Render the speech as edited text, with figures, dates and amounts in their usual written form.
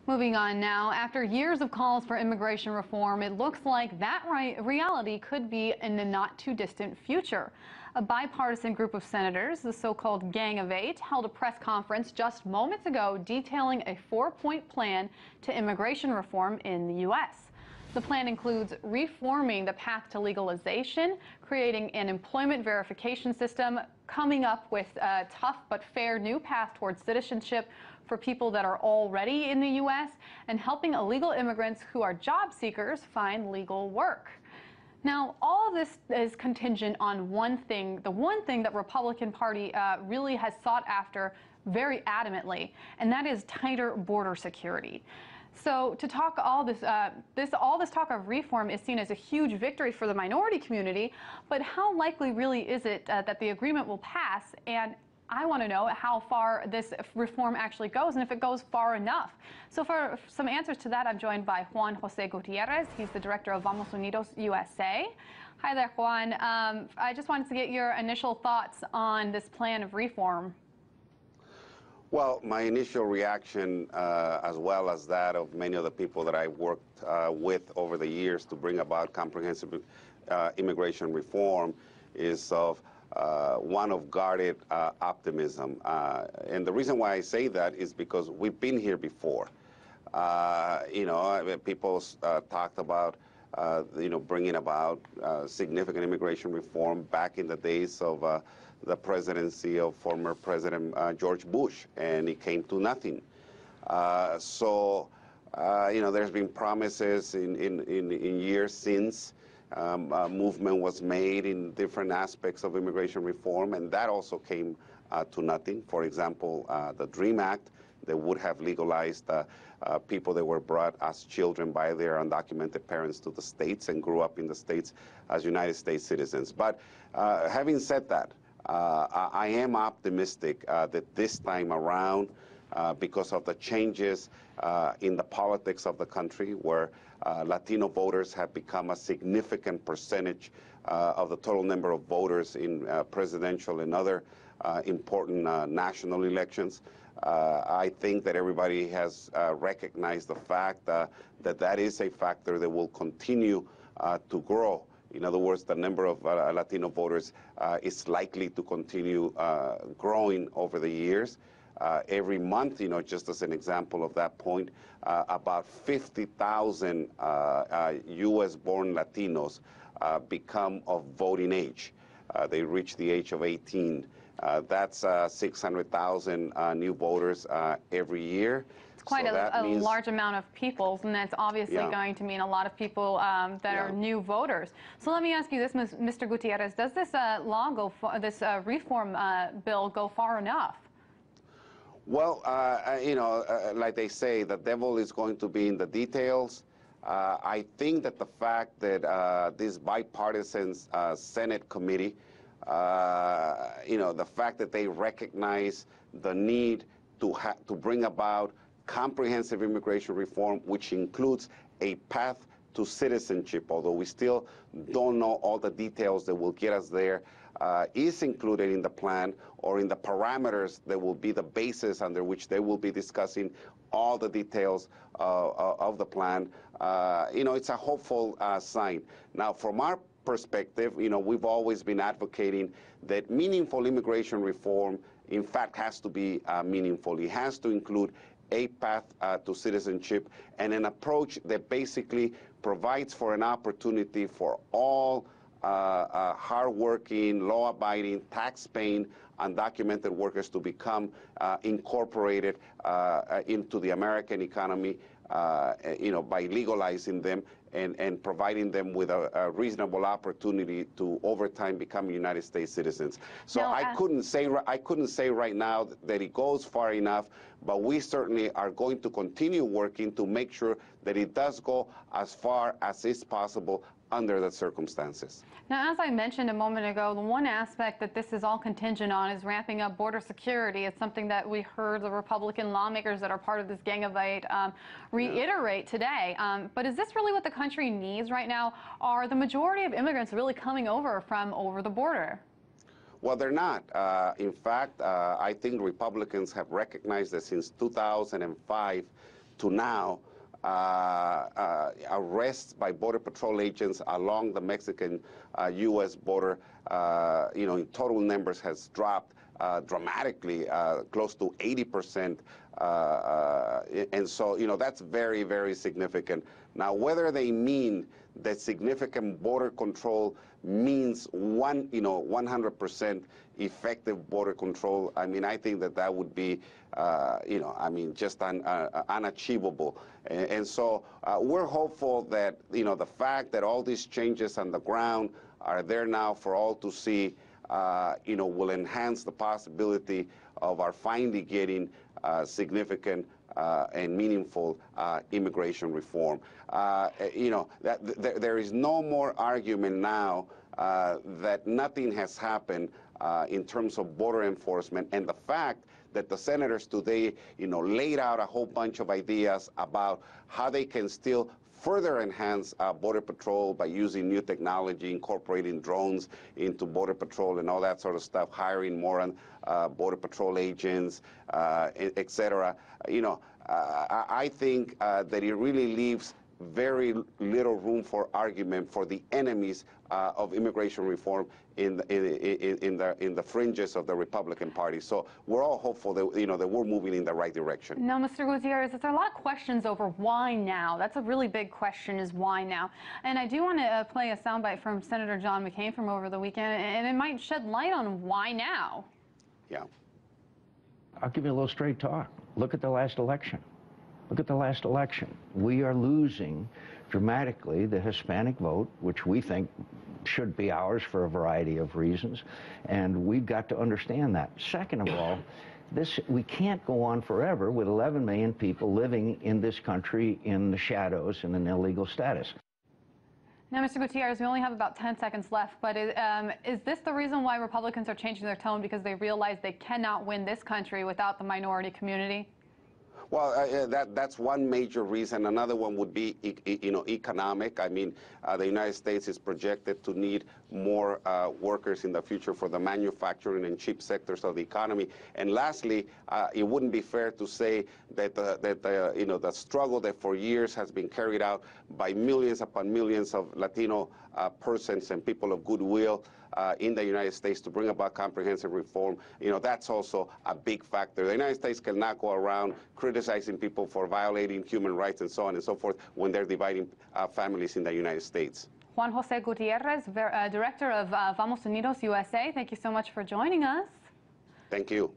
Moving on now, after years of calls for immigration reform, it looks like that reality could be in the not-too-distant future. A bipartisan group of senators, the so-called Gang of Eight, held a press conference just moments ago detailing a four-point plan to immigration reform in the U.S. The plan includes reforming the path to legalization, creating an employment verification system, coming up with a tough but fair new path towards citizenship for people that are already in the U.S., and helping illegal immigrants who are job seekers find legal work. Now, all of this is contingent on one thing, the one thing that Republican Party really has sought after very adamantly, and that is tighter border security. So to talk all this talk of reform is seen as a huge victory for the minority community, but how likely really is it that the agreement will pass? And I want to know how far this reform actually goes and if it goes far enough. So for some answers to that, I'm joined by Juan Gutierrez. He's the director of Vamos Unidos USA. Hi there, Juan. I just wanted to get your initial thoughts on this plan of reform. Well, my initial reaction, as well as that of many of the people that I've worked with over the years to bring about comprehensive immigration reform, is of one of guarded optimism. And the reason why I say that is because we've been here before. People talked about bringing about significant immigration reform back in the days of the presidency of former President George Bush, and it came to nothing. There's been promises in years since. Movement was made in different aspects of immigration reform, and that also came to nothing. For example, the DREAM Act that would have legalized people that were brought as children by their undocumented parents to the States and grew up in the States as United States citizens. But having said that, I am optimistic that this time around, because of the changes in the politics of the country, where Latino voters have become a significant percentage of the total number of voters in presidential and other important national elections. I think that everybody has recognized the fact that that is a factor that will continue to grow. In other words, the number of Latino voters is likely to continue growing over the years. Every month, just as an example of that point, about 50,000 U.S.-born Latinos become of voting age. They reach the age of 18. That's 600,000 new voters every year. It's quite a large amount of people, and that's obviously going to mean a lot of people that are new voters. So let me ask you this, Mr. Gutierrez: does this reform bill go far enough? Well, like they say, the devil is going to be in the details. I think that the fact that this bipartisan Senate committee, the fact that they recognize the need to bring about comprehensive immigration reform, which includes a path to citizenship, although we still don't know all the details that will get us there, is included in the plan, or in the parameters that will be the basis under which they will be discussing all the details of the plan. It's a hopeful sign. Now, from our perspective, we've always been advocating that meaningful immigration reform, in fact, has to be meaningful. It has to include a path to citizenship and an approach that basically provides for an opportunity for all hardworking, law-abiding, tax-paying, undocumented workers to become incorporated into the American economy, by legalizing them and providing them with a reasonable opportunity to, over time, become United States citizens. So I couldn't say right now that it goes far enough, but we certainly are going to continue working to make sure that it does go as far as is possible under the circumstances. Now, as I mentioned a moment ago, the one aspect that this is all contingent on is ramping up border security. It's something that we heard the Republican lawmakers that are part of this Gang of Eight reiterate today. But is this really what the country needs right now? Are the majority of immigrants really coming over from over the border? Well, they're not. In fact, I think Republicans have recognized that since 2005, to now, arrests by Border Patrol agents along the Mexican-U.S. border, in total numbers has dropped dramatically, close to 80%. And so, that's very, very significant. Now, whether they mean that significant border control means 100% effective border control, I mean, I think that would be, just unachievable. And so we're hopeful that, the fact that all these changes on the ground are there now for all to see, will enhance the possibility of our finally getting significant and meaningful immigration reform. There is no more argument now that nothing has happened in terms of border enforcement, and the fact that the senators today, laid out a whole bunch of ideas about how they can still further enhance Border Patrol by using new technology, incorporating drones into Border Patrol and all that sort of stuff, hiring more Border Patrol agents, et cetera. I think that it really leaves very little room for argument for the enemies of immigration reform in the fringes of the Republican Party. So we're all hopeful that that we're moving in the right direction. Now, Mr. Gutierrez, there's a lot of questions over why now. That's a really big question, is why now? And I do want to play a soundbite from Senator John McCain from over the weekend, and it might shed light on why now. Yeah. I'll give you a little straight talk. Look at the last election. Look at the last election. We are losing dramatically the Hispanic vote, which we think should be ours for a variety of reasons, and we've got to understand that. Second of all, we can't go on forever with 11 million people living in this country in the shadows in an illegal status. Now, Mr. Gutierrez, we only have about 10 seconds left, but is this the reason why Republicans are changing their tone, because they realize they cannot win this country without the minority community? Well, that's one major reason. Another one would be, economic. I mean, the United States is projected to need more workers in the future for the manufacturing and cheap sectors of the economy. And lastly, it wouldn't be fair to say that the struggle that for years has been carried out by millions upon millions of Latino persons and people of goodwill in the United States to bring about comprehensive reform, that's also a big factor. The United States cannot go around criticizing people for violating human rights and so on and so forth when they're dividing families in the United States. Juan Jose Gutierrez, Director of Vamos Unidos USA, thank you so much for joining us. Thank you.